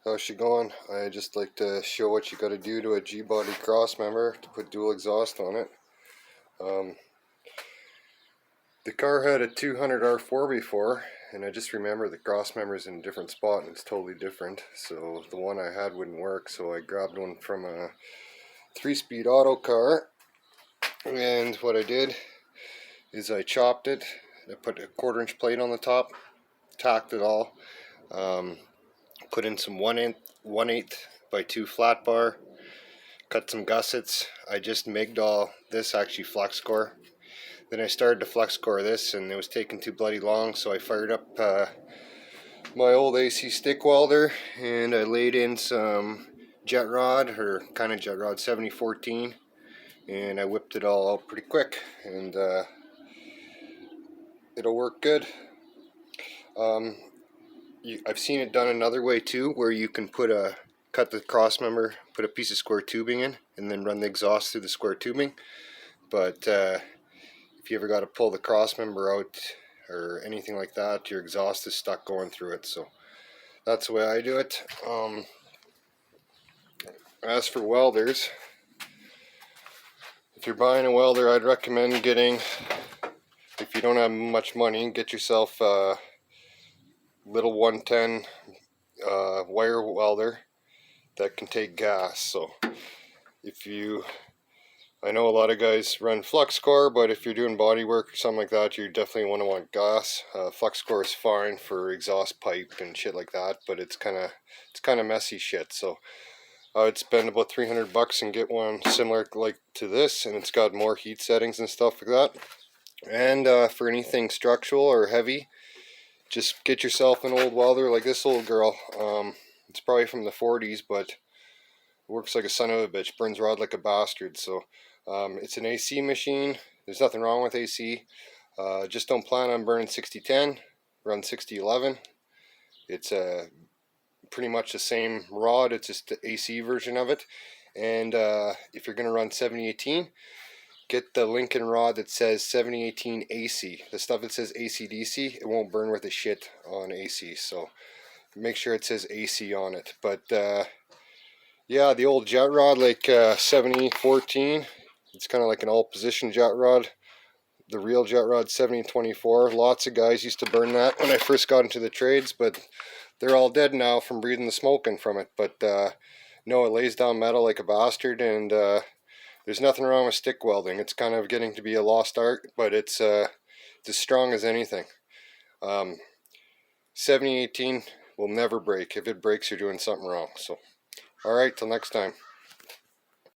How's she going? I just like to show what you got to do to a G-body cross member to put dual exhaust on it. The car had a 200 R4 before, and I just remember the cross member's in a different spot and it's totally different. So the one I had wouldn't work, so I grabbed one from a 3-speed auto car, and what I did is I chopped it. I put a 1/4-inch plate on the top, tacked it all, put in some 1/8 by 2 flat bar, cut some gussets. I just MIG'd all this, actually flex core. Then I started to flex core this, and it was taking too bloody long, so I fired up my old AC stick welder, and I laid in some jet rod, or kind of jet rod, 7014, and I whipped it all out pretty quick, and it'll work good. I've seen it done another way too, where you can cut the cross member, put a piece of square tubing in, and then run the exhaust through the square tubing. But if you ever got to pull the cross member out or anything like that, your exhaust is stuck going through it. So that's the way I do it. As for welders, if you're buying a welder, I'd recommend getting, if you don't have much money, get yourself a little 110 wire welder that can take gas. So I know a lot of guys run flux core, but if you're doing body work or something like that, you definitely want gas. Flux core is fine for exhaust pipe and shit like that, but it's kind of messy shit. So I would spend about $300 and get one similar like to this, and it's got more heat settings and stuff like that. And for anything structural or heavy, just get yourself an old welder like this old girl. It's probably from the 40s, but works like a son of a bitch, burns rod like a bastard. So it's an AC machine. There's nothing wrong with AC. Just don't plan on burning 6010. Run 6011. It's pretty much the same rod. It's just the AC version of it. And if you're going to run 7018, get the Lincoln rod that says 7018 AC. The stuff that says AC/DC, it won't burn worth a shit on AC. So make sure it says AC on it. But yeah, the old jet rod, like 7014, it's kind of like an all-position jet rod. The real jet rod, 7024. Lots of guys used to burn that when I first got into the trades, but they're all dead now from breathing the smoking from it. But no, it lays down metal like a bastard, and there's nothing wrong with stick welding. It's kind of getting to be a lost art, but it's as strong as anything. 7018 will never break. If it breaks, you're doing something wrong. So, all right, till next time.